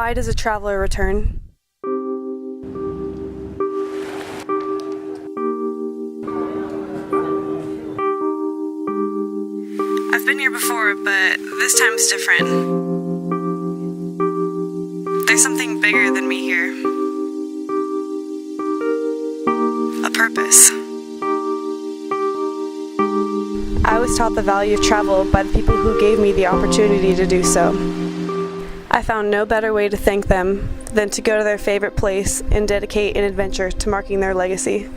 Why does a traveler return? I've been here before, but this time's different. There's something bigger than me here. A purpose. I was taught the value of travel by the people who gave me the opportunity to do so. I found no better way to thank them than to go to their favorite place and dedicate an adventure to marking their legacy.